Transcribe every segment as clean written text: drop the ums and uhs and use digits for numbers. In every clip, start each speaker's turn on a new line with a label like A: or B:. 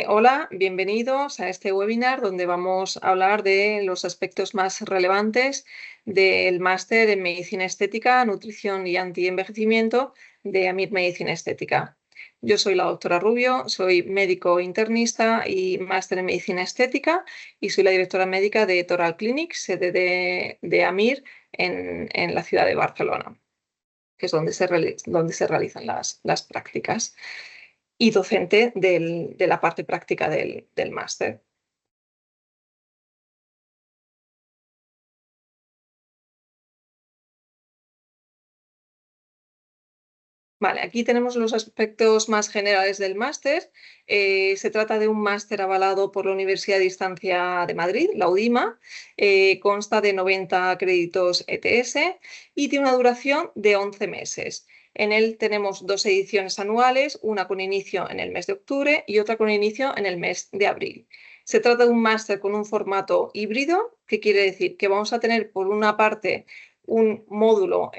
A: Hola, bienvenidos a este webinar donde vamos a hablar de los aspectos más relevantes del máster en Medicina Estética, Nutrición y Antienvejecimiento de AMIR Medicina Estética. Yo soy la doctora Rubio, soy médico internista y máster en Medicina Estética y soy la directora médica de Toral Clinic, sede de AMIR en la ciudad de Barcelona, que es donde se realizan las prácticas, y docente de la parte práctica del máster. Vale, aquí tenemos los aspectos más generales del máster. Se trata de un máster avalado por la Universidad de Distancia de Madrid, la UDIMA. Consta de 90 créditos ETS y tiene una duración de 11 meses. En él tenemos dos ediciones anuales, una con inicio en el mes de octubre y otra con inicio en el mes de abril. Se trata de un máster con un formato híbrido, que quiere decir que vamos a tener por una parte un módulo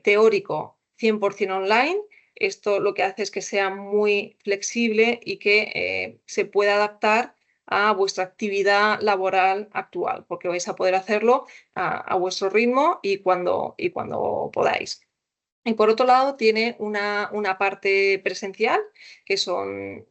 A: teórico 100% online. Esto lo que hace es que sea muy flexible y que se pueda adaptar a vuestra actividad laboral actual, porque vais a poder hacerlo a vuestro ritmo y cuando podáis. Y por otro lado, tiene una parte presencial, que son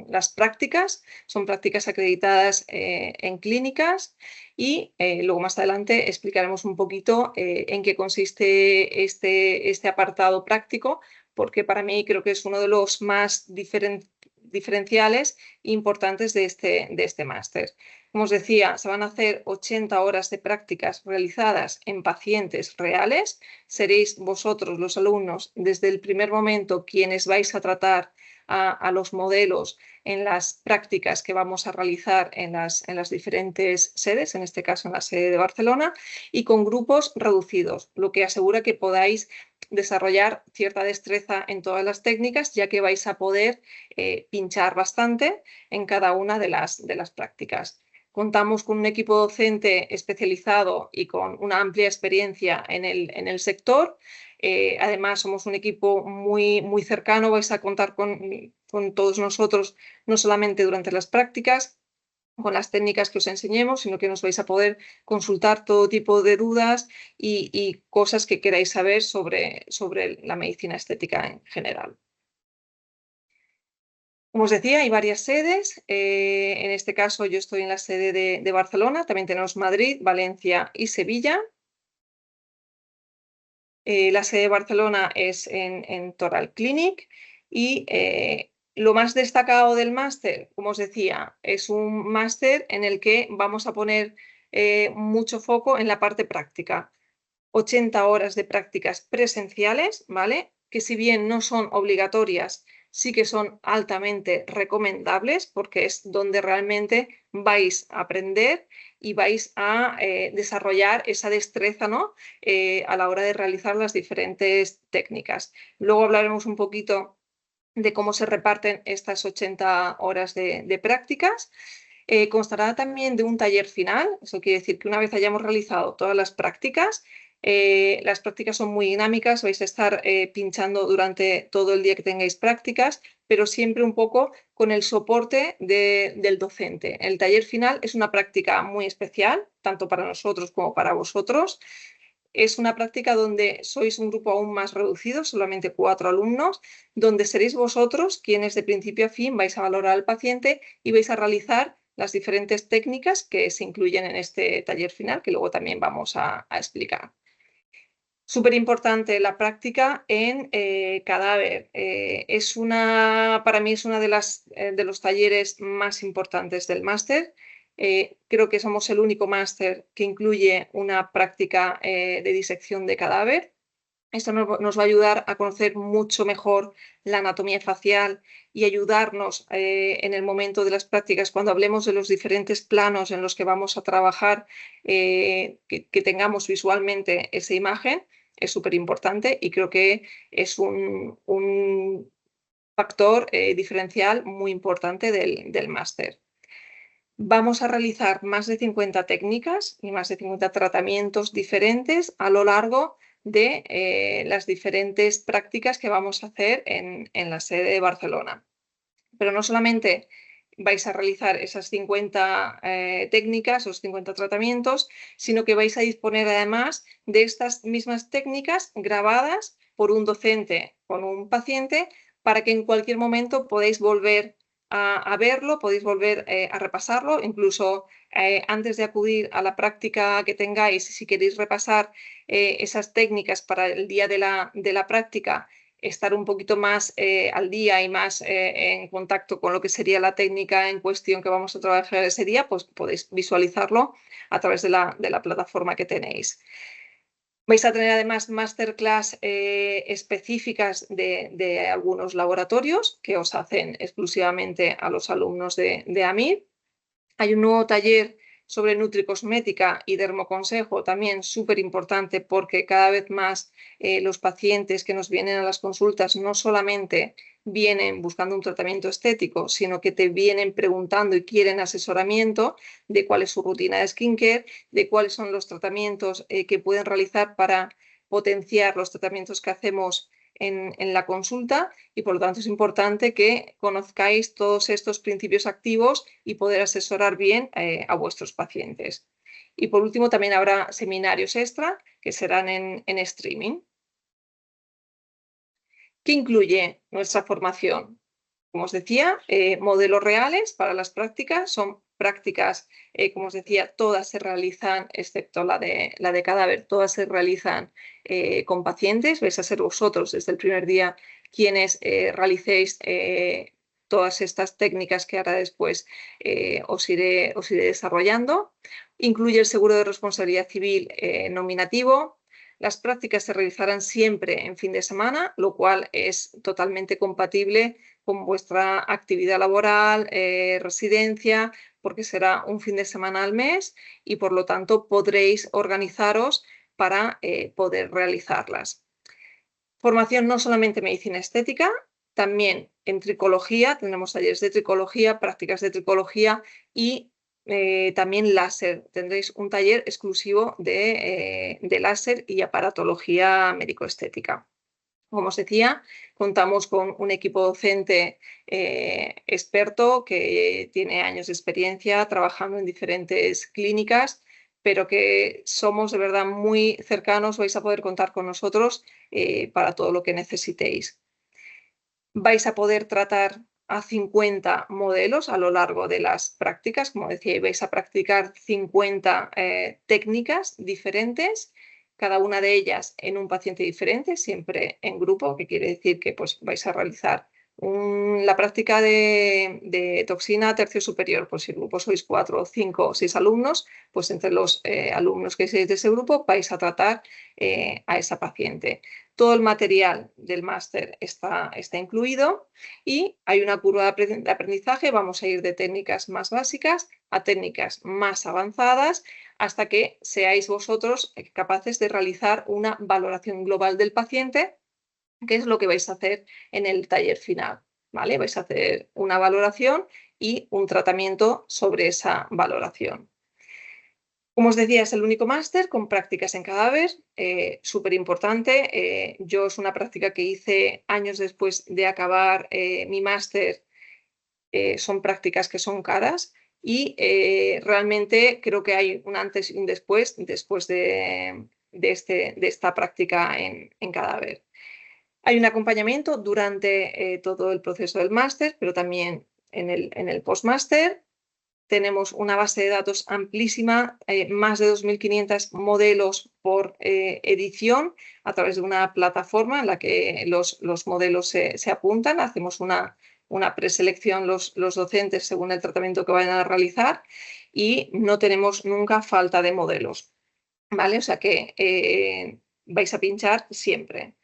A: las prácticas, son prácticas acreditadas en clínicas, y luego más adelante explicaremos un poquito en qué consiste este apartado práctico, porque para mí creo que es uno de los más diferenciales e importantes de este máster. Como os decía, se van a hacer 80 horas de prácticas realizadas en pacientes reales. Seréis vosotros, los alumnos, desde el primer momento quienes vais a tratar a los modelos en las prácticas que vamos a realizar en las diferentes sedes, en este caso en la sede de Barcelona, y con grupos reducidos, lo que asegura que podáis desarrollar cierta destreza en todas las técnicas, ya que vais a poder pinchar bastante en cada una de las prácticas. Contamos con un equipo docente especializado y con una amplia experiencia en el sector. Además, somos un equipo muy cercano. Vais a contar con todos nosotros, no solamente durante las prácticas, con las técnicas que os enseñemos, sino que nos vais a poder consultar todo tipo de dudas y cosas que queráis saber sobre la medicina estética en general. Como os decía, hay varias sedes. En este caso yo estoy en la sede de Barcelona. También tenemos Madrid, Valencia y Sevilla. La sede de Barcelona es en Toral Clinic, y lo más destacado del máster, como os decía, es un máster en el que vamos a poner mucho foco en la parte práctica. 80 horas de prácticas presenciales, ¿vale? Que si bien no son obligatorias, sí que son altamente recomendables, porque es donde realmente vais a aprender y vais a desarrollar esa destreza, ¿no? A la hora de realizar las diferentes técnicas. Luego hablaremos un poquito de cómo se reparten estas 80 horas de prácticas. Constará también de un taller final. Eso quiere decir que una vez hayamos realizado todas las prácticas son muy dinámicas, vais a estar pinchando durante todo el día que tengáis prácticas, pero siempre un poco con el soporte del docente. El taller final es una práctica muy especial, tanto para nosotros como para vosotros. Es una práctica donde sois un grupo aún más reducido, solamente 4 alumnos, donde seréis vosotros quienes de principio a fin vais a valorar al paciente y vais a realizar las diferentes técnicas que se incluyen en este taller final, que luego también vamos a explicar. Súper importante la práctica en cadáver. Para mí es una de los talleres más importantes del máster. Creo que somos el único máster que incluye una práctica de disección de cadáver. Esto nos va a ayudar a conocer mucho mejor la anatomía facial y ayudarnos en el momento de las prácticas, cuando hablemos de los diferentes planos en los que vamos a trabajar, que tengamos visualmente esa imagen. Es súper importante y creo que es un factor diferencial muy importante del máster. Vamos a realizar más de 50 técnicas y más de 50 tratamientos diferentes a lo largo de las diferentes prácticas que vamos a hacer en la sede de Barcelona. Pero no solamente vais a realizar esas 50 técnicas, esos 50 tratamientos, sino que vais a disponer además de estas mismas técnicas grabadas por un docente con un paciente para que en cualquier momento podáis volver a verlo, podéis volver a repasarlo, incluso antes de acudir a la práctica que tengáis, si queréis repasar esas técnicas para el día de la práctica, estar un poquito más al día y más en contacto con lo que sería la técnica en cuestión que vamos a trabajar ese día, pues podéis visualizarlo a través de la plataforma que tenéis. Vais a tener además masterclass específicas de algunos laboratorios que os hacen exclusivamente a los alumnos de AMIR. Hay un nuevo taller sobre nutricosmética y dermoconsejo, también súper importante porque cada vez más los pacientes que nos vienen a las consultas no solamente vienen buscando un tratamiento estético, sino que te vienen preguntando y quieren asesoramiento de cuál es su rutina de skincare, de cuáles son los tratamientos que pueden realizar para potenciar los tratamientos que hacemos en la consulta, y por lo tanto es importante que conozcáis todos estos principios activos y poder asesorar bien a vuestros pacientes. Y por último también habrá seminarios extra que serán en streaming. ¿Qué incluye nuestra formación? Como os decía, modelos reales para las prácticas, son prácticas, como os decía, todas se realizan, excepto la de cadáver, todas se realizan con pacientes. Vais a ser vosotros desde el primer día quienes realicéis todas estas técnicas que ahora después os iré desarrollando. Incluye el seguro de responsabilidad civil nominativo. Las prácticas se realizarán siempre en fin de semana, lo cual es totalmente compatible con vuestra actividad laboral, residencia, porque será un fin de semana al mes y por lo tanto podréis organizaros para poder realizarlas. Formación no solamente en medicina estética, también en tricología, tenemos talleres de tricología, prácticas de tricología y también láser. Tendréis un taller exclusivo de láser y aparatología médico-estética. Como os decía, contamos con un equipo docente experto que tiene años de experiencia trabajando en diferentes clínicas, pero que somos de verdad muy cercanos, vais a poder contar con nosotros para todo lo que necesitéis. Vais a poder tratar a 50 modelos a lo largo de las prácticas, como decía, vais a practicar 50 técnicas diferentes, cada una de ellas en un paciente diferente, siempre en grupo, que quiere decir que pues, vais a realizar la práctica de toxina tercio superior. Pues si el grupo sois 4, 5 o 6 alumnos, pues entre los alumnos que seáis de ese grupo vais a tratar a esa paciente. Todo el material del máster está incluido y hay una curva de aprendizaje. Vamos a ir de técnicas más básicas a técnicas más avanzadas hasta que seáis vosotros capaces de realizar una valoración global del paciente, que es lo que vais a hacer en el taller final, ¿vale? Vais a hacer una valoración y un tratamiento sobre esa valoración. Como os decía, es el único máster con prácticas en cadáver, súper importante. Yo es una práctica que hice años después de acabar mi máster. Son prácticas que son caras y realmente creo que hay un antes y un después de esta práctica en cadáver. Hay un acompañamiento durante todo el proceso del máster, pero también en el postmáster. Tenemos una base de datos amplísima, más de 2.500 modelos por edición a través de una plataforma en la que los modelos se apuntan. Hacemos una preselección los docentes según el tratamiento que vayan a realizar y no tenemos nunca falta de modelos, ¿vale? O sea que vais a pinchar siempre.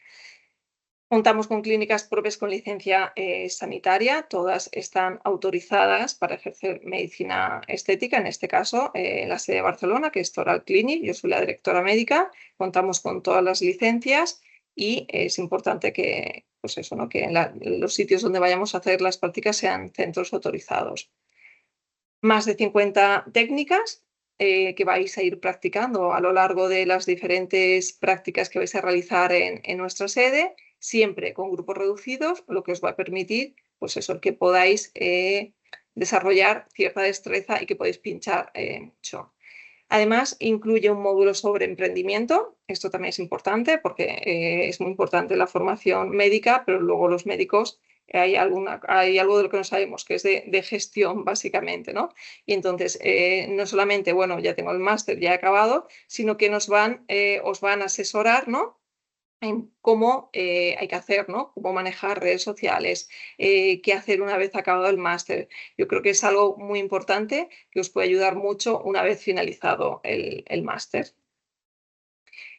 A: Contamos con clínicas propias con licencia sanitaria, todas están autorizadas para ejercer medicina estética, en este caso la sede de Barcelona, que es Toral Clinic, yo soy la directora médica, contamos con todas las licencias y es importante que, pues eso, ¿no? Que los sitios donde vayamos a hacer las prácticas sean centros autorizados. Más de 50 técnicas que vais a ir practicando a lo largo de las diferentes prácticas que vais a realizar en nuestra sede, siempre con grupos reducidos, lo que os va a permitir, pues eso, que podáis desarrollar cierta destreza y que podéis pinchar mucho. Además, incluye un módulo sobre emprendimiento. Esto también es importante porque es muy importante la formación médica, pero luego los médicos hay algo de lo que no sabemos, que es de gestión, básicamente, ¿no? Y entonces, no solamente, bueno, ya tengo el máster, ya he acabado, sino que os van a asesorar, ¿no? En cómo hay que hacer, ¿no? Cómo manejar redes sociales, qué hacer una vez acabado el máster. Yo creo que es algo muy importante que os puede ayudar mucho una vez finalizado el máster.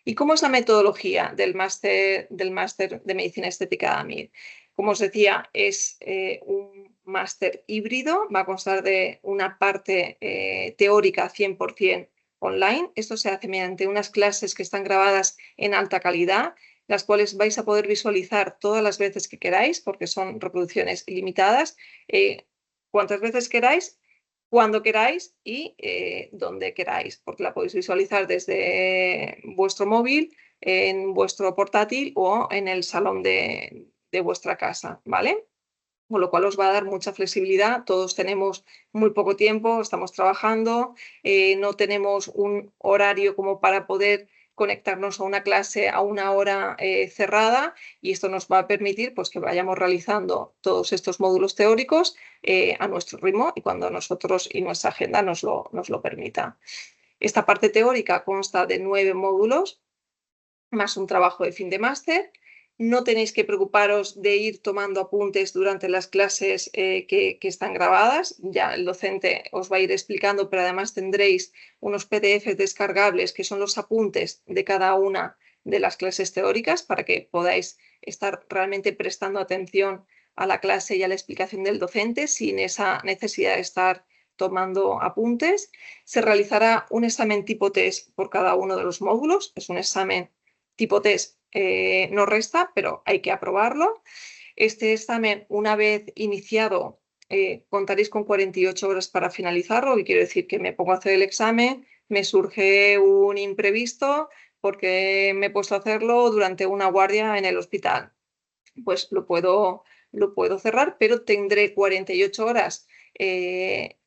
A: ¿Y cómo es la metodología del máster de Medicina Estética de AMID? Como os decía, es un máster híbrido, va a constar de una parte teórica 100% online. Esto se hace mediante unas clases que están grabadas en alta calidad, las cuales vais a poder visualizar todas las veces que queráis, porque son reproducciones ilimitadas, cuantas veces queráis, cuando queráis y donde queráis, porque la podéis visualizar desde vuestro móvil, en vuestro portátil o en el salón de vuestra casa, ¿vale? Con lo cual os va a dar mucha flexibilidad. Todos tenemos muy poco tiempo, estamos trabajando, no tenemos un horario como para poder conectarnos a una clase a una hora cerrada, y esto nos va a permitir pues, que vayamos realizando todos estos módulos teóricos a nuestro ritmo y cuando nosotros y nuestra agenda nos lo permita. Esta parte teórica consta de 9 módulos más un trabajo de fin de máster. No tenéis que preocuparos de ir tomando apuntes durante las clases que están grabadas. Ya el docente os va a ir explicando, pero además tendréis unos PDFs descargables que son los apuntes de cada una de las clases teóricas para que podáis estar realmente prestando atención a la clase y a la explicación del docente sin esa necesidad de estar tomando apuntes. Se realizará un examen tipo test por cada uno de los módulos. Es un examen tipo test, no resta, pero hay que aprobarlo. Este examen, una vez iniciado, contaréis con 48 horas para finalizarlo, y quiero decir que me pongo a hacer el examen, me surge un imprevisto porque me he puesto a hacerlo durante una guardia en el hospital. Pues lo puedo cerrar, pero tendré 48 horas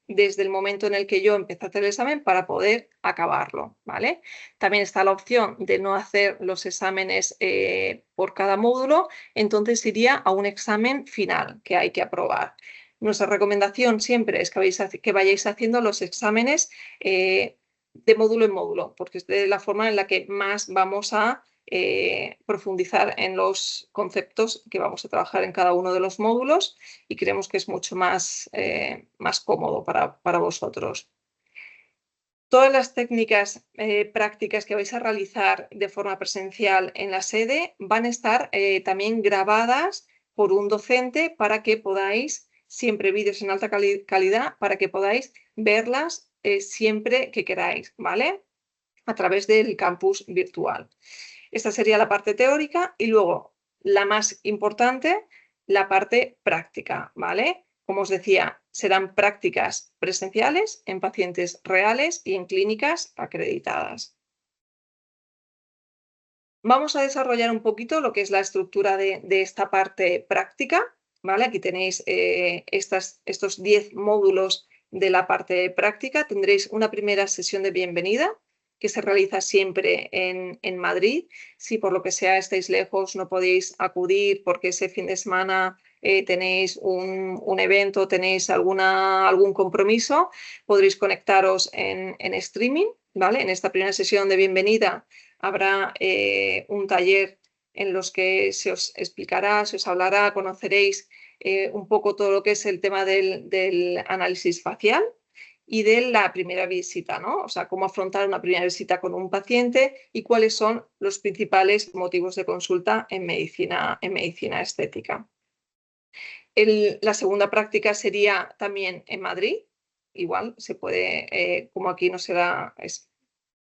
A: desde el momento en el que yo empecé a hacer el examen para poder acabarlo, ¿vale? También está la opción de no hacer los exámenes por cada módulo, entonces iría a un examen final que hay que aprobar. Nuestra recomendación siempre es que vayáis haciendo los exámenes de módulo en módulo, porque es de la forma en la que más vamos a profundizar en los conceptos que vamos a trabajar en cada uno de los módulos, y creemos que es mucho más cómodo para vosotros. Todas las técnicas prácticas que vais a realizar de forma presencial en la sede van a estar también grabadas por un docente para que podáis, siempre vídeos en alta calidad, para que podáis verlas siempre que queráis, ¿vale? A través del campus virtual. Esta sería la parte teórica y luego la más importante, la parte práctica, ¿vale? Como os decía, serán prácticas presenciales en pacientes reales y en clínicas acreditadas. Vamos a desarrollar un poquito lo que es la estructura de esta parte práctica, ¿vale? Aquí tenéis estos 10 módulos de la parte práctica. Tendréis una primera sesión de bienvenida que se realiza siempre en Madrid. Si por lo que sea estáis lejos, no podéis acudir porque ese fin de semana tenéis un evento, tenéis algún compromiso, podréis conectaros en streaming, ¿vale? En esta primera sesión de bienvenida habrá un taller en los que se os explicará, se os hablará, conoceréis un poco todo lo que es el tema del análisis facial y de la primera visita, ¿no? O sea, cómo afrontar una primera visita con un paciente y cuáles son los principales motivos de consulta en medicina estética. La segunda práctica sería también en Madrid. Igual se puede, como aquí no será, es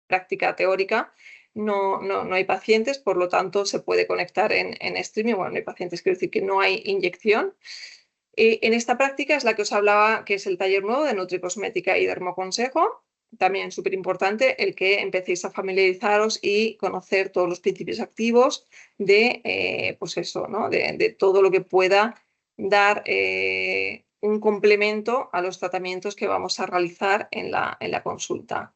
A: práctica teórica, no hay pacientes, por lo tanto se puede conectar en streaming. Bueno, no hay pacientes, quiero decir que no hay inyección. En esta práctica es la que os hablaba, que es el taller nuevo de Nutricosmética y Dermoconsejo. También súper importante el que empecéis a familiarizaros y conocer todos los principios activos de, pues eso, ¿no? de todo lo que pueda dar un complemento a los tratamientos que vamos a realizar en la consulta.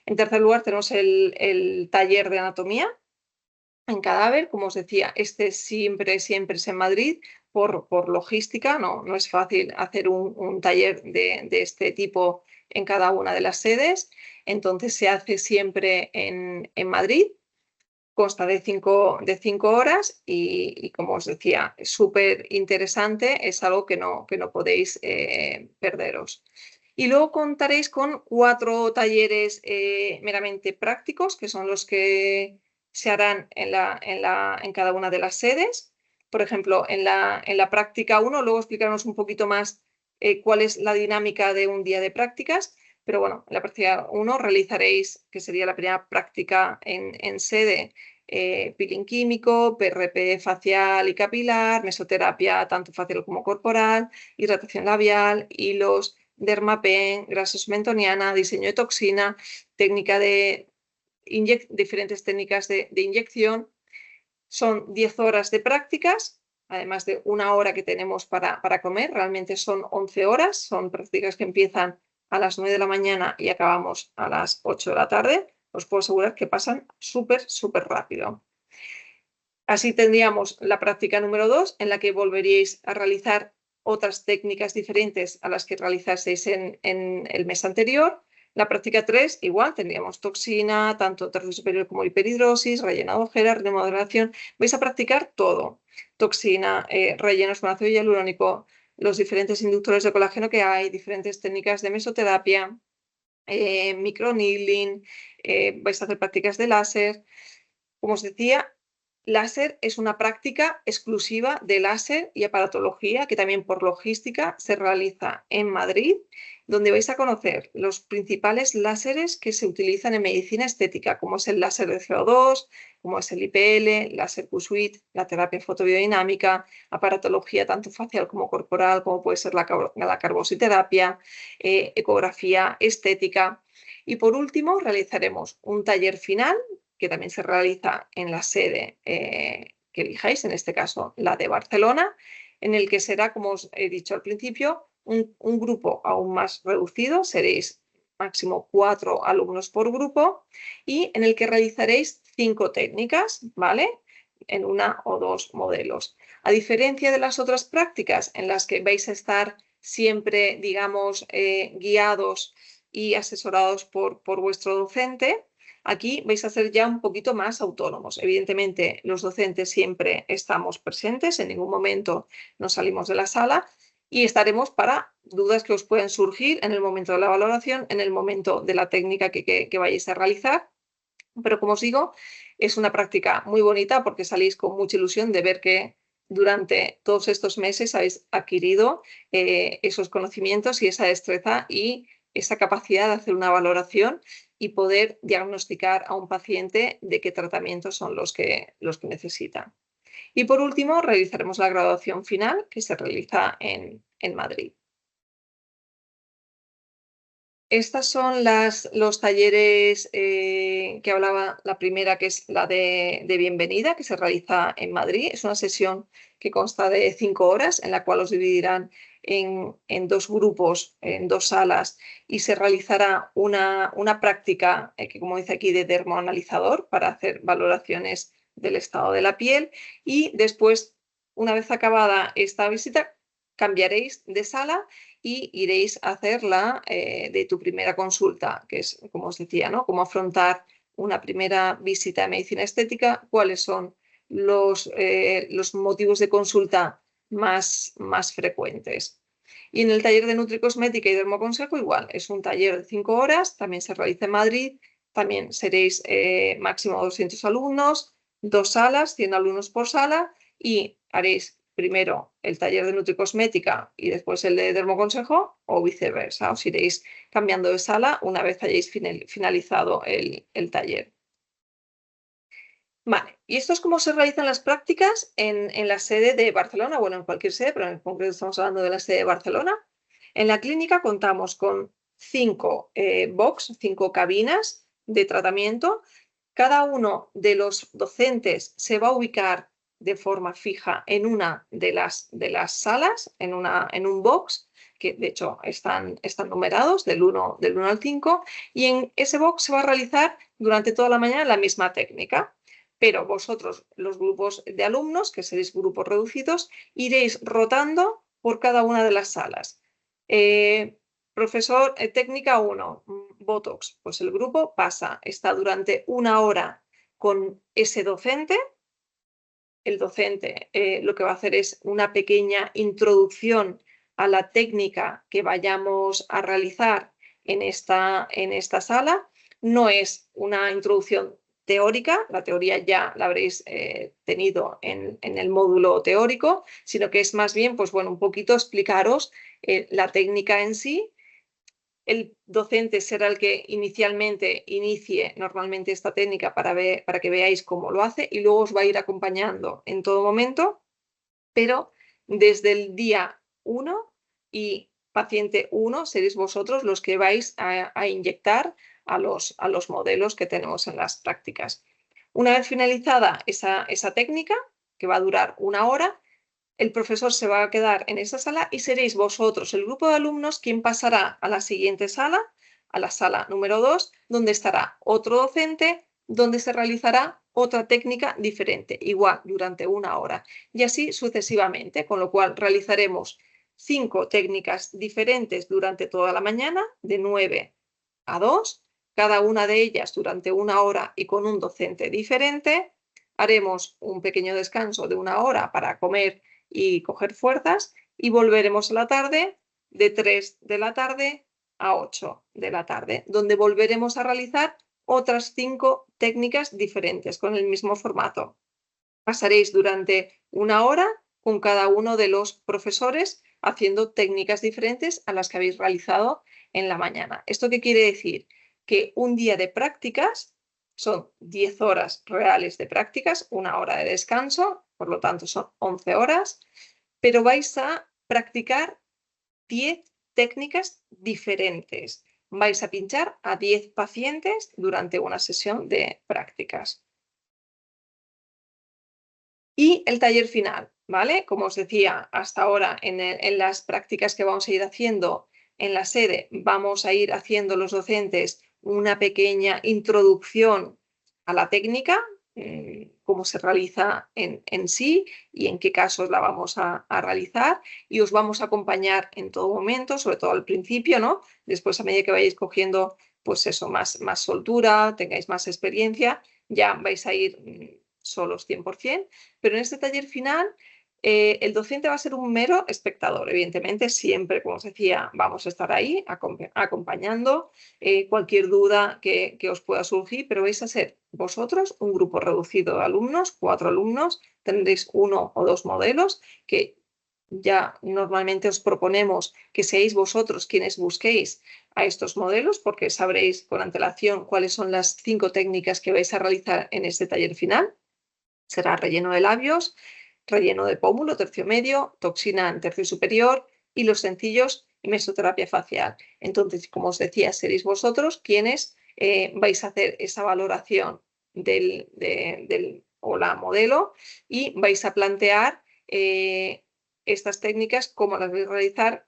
A: En tercer lugar, tenemos el taller de anatomía en cadáver. Como os decía, este siempre es en Madrid por logística. No es fácil hacer un taller de este tipo en cada una de las sedes. Entonces se hace siempre en Madrid. Consta de 5 horas y, como os decía, es súper interesante, es algo que no podéis perderos. Y luego contaréis con 4 talleres meramente prácticos, que son los que se harán en cada una de las sedes. Por ejemplo, en la práctica 1, luego explicaremos un poquito más cuál es la dinámica de un día de prácticas. Pero bueno, en la práctica 1 realizaréis, que sería la primera práctica en sede, peeling químico, PRP facial y capilar, mesoterapia tanto facial como corporal, hidratación labial, hilos, dermapen, grasos mentoniana, diseño de toxina, técnica de diferentes técnicas de inyección. Son 10 horas de prácticas, además de 1 hora que tenemos para comer. Realmente son 11 horas, son prácticas que empiezan a las 9 de la mañana y acabamos a las 8 de la tarde. Os puedo asegurar que pasan súper rápido. Así tendríamos la práctica número 2, en la que volveríais a realizar otras técnicas diferentes a las que realizaseis en el mes anterior. La práctica 3, igual, tendríamos toxina, tanto tercio superior como hiperhidrosis, relleno de ojeras, remodelación. Vais a practicar todo. Toxina, rellenos con ácido hialurónico, los diferentes inductores de colágeno que hay, diferentes técnicas de mesoterapia, microneedling, vais a hacer prácticas de láser. Como os decía, láser es una práctica exclusiva de láser y aparatología que también por logística se realiza en Madrid, donde vais a conocer los principales láseres que se utilizan en medicina estética, como es el láser de CO2, como es el IPL, láser Q-Suite, la terapia fotobiodinámica, aparatología tanto facial como corporal, como puede ser la carbositerapia, ecografía estética. Y por último, realizaremos un taller final que también se realiza en la sede que elijáis, en este caso la de Barcelona, en el que será, como os he dicho al principio, un grupo aún más reducido. Seréis máximo 4 alumnos por grupo y en el que realizaréis 5 técnicas, ¿vale? En 1 o 2 modelos. A diferencia de las otras prácticas en las que vais a estar siempre, digamos, guiados y asesorados por vuestro docente, aquí vais a ser ya un poquito más autónomos. Evidentemente, los docentes siempre estamos presentes, en ningún momento nos salimos de la sala y estaremos para dudas que os pueden surgir en el momento de la valoración, en el momento de la técnica que vayáis a realizar. Pero como os digo, es una práctica muy bonita porque salís con mucha ilusión de ver que durante todos estos meses habéis adquirido esos conocimientos y esa destreza y esa capacidad de hacer una valoración y poder diagnosticar a un paciente de qué tratamientos son los que necesita. Y por último, realizaremos la graduación final que se realiza en Madrid. Estas son los talleres que hablaba, la primera, que es la de bienvenida, que se realiza en Madrid. Es una sesión que consta de 5 horas, en la cual os dividirán en 2 grupos, en 2 salas, y se realizará una práctica, que como dice aquí, de dermoanalizador para hacer valoraciones del estado de la piel. Y después, una vez acabada esta visita, cambiaréis de sala y iréis a hacer la de tu primera consulta, que es, como os decía, ¿no? Cómo afrontar una primera visita de medicina estética, cuáles son los motivos de consulta más frecuentes. Y en el taller de nutricosmética y dermoconsejo igual, es un taller de 5 horas, también se realiza en Madrid, también seréis máximo 200 alumnos, 2 salas, 100 alumnos por sala y haréis primero el taller de nutricosmética y después el de dermoconsejo o viceversa. Os iréis cambiando de sala una vez hayáis finalizado el taller. Vale, y esto es cómo se realizan las prácticas en la sede de Barcelona, bueno, en cualquier sede, pero en concreto estamos hablando de la sede de Barcelona. En la clínica contamos con 5 box, 5 cabinas de tratamiento. Cada uno de los docentes se va a ubicar de forma fija en una de las salas, en un box, que de hecho están numerados del 1 al 5, y en ese box se va a realizar durante toda la mañana la misma técnica. Pero vosotros, los grupos de alumnos, que seréis grupos reducidos, iréis rotando por cada una de las salas. Profesor, técnica 1, Botox, pues el grupo está durante una hora con ese docente. El docente lo que va a hacer es una pequeña introducción a la técnica que vayamos a realizar en esta sala. No es una introducción teórica, la teoría ya la habréis tenido en el módulo teórico, sino que es más bien, pues bueno, un poquito explicaros la técnica en sí. El docente será el que inicialmente inicie normalmente esta técnica para que veáis cómo lo hace, y luego os va a ir acompañando en todo momento, pero desde el día 1 y paciente 1 seréis vosotros los que vais a inyectar a los modelos que tenemos en las prácticas. Una vez finalizada esa técnica, que va a durar una hora, el profesor se va a quedar en esa sala y seréis vosotros, el grupo de alumnos, quien pasará a la siguiente sala, a la sala número 2, donde estará otro docente, donde se realizará otra técnica diferente, igual durante una hora, y así sucesivamente, con lo cual realizaremos 5 técnicas diferentes durante toda la mañana, de 9 a 2, cada una de ellas durante una hora y con un docente diferente. Haremos un pequeño descanso de una hora para comer y coger fuerzas, y volveremos a la tarde de 3 de la tarde a 8 de la tarde, donde volveremos a realizar otras 5 técnicas diferentes con el mismo formato. Pasaréis durante una hora con cada uno de los profesores haciendo técnicas diferentes a las que habéis realizado en la mañana. ¿Esto qué quiere decir? Que un día de prácticas son 10 horas reales de prácticas, una hora de descanso, por lo tanto son 11 horas, pero vais a practicar 10 técnicas diferentes. Vais a pinchar a 10 pacientes durante una sesión de prácticas. Y el taller final, ¿vale? Como os decía, hasta ahora en las prácticas que vamos a ir haciendo en la sede, vamos a ir haciendo los docentes una pequeña introducción a la técnica, cómo se realiza en sí y en qué casos la vamos a realizar, y os vamos a acompañar en todo momento, sobre todo al principio, ¿no? Después, a medida que vayáis cogiendo, pues eso, más soltura, tengáis más experiencia, ya vais a ir solos 100%, pero en este taller final el docente va a ser un mero espectador. Evidentemente, siempre, como os decía, vamos a estar ahí acompañando cualquier duda que os pueda surgir, pero vais a ser vosotros un grupo reducido de alumnos, 4 alumnos, tendréis 1 o 2 modelos que ya normalmente os proponemos que seáis vosotros quienes busquéis a estos modelos, porque sabréis con antelación cuáles son las 5 técnicas que vais a realizar en este taller final. Será relleno de labios, relleno de pómulo, tercio medio, toxina en tercio superior, y los sencillos y mesoterapia facial. Entonces, como os decía, seréis vosotros quienes vais a hacer esa valoración del modelo, y vais a plantear estas técnicas, cómo las vais a realizar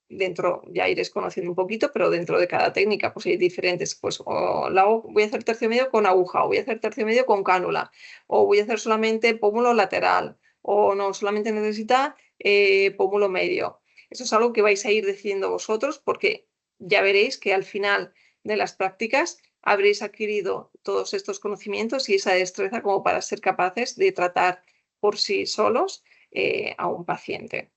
A: dentro, ya iréis conociendo un poquito, pero dentro de cada técnica pues hay diferentes, pues voy a hacer tercio medio con aguja, o voy a hacer tercio medio con cánula, o voy a hacer solamente pómulo lateral, o no, solamente necesita pómulo medio. Eso es algo que vais a ir decidiendo vosotros, porque ya veréis que al final de las prácticas habréis adquirido todos estos conocimientos y esa destreza como para ser capaces de tratar por sí solos a un paciente.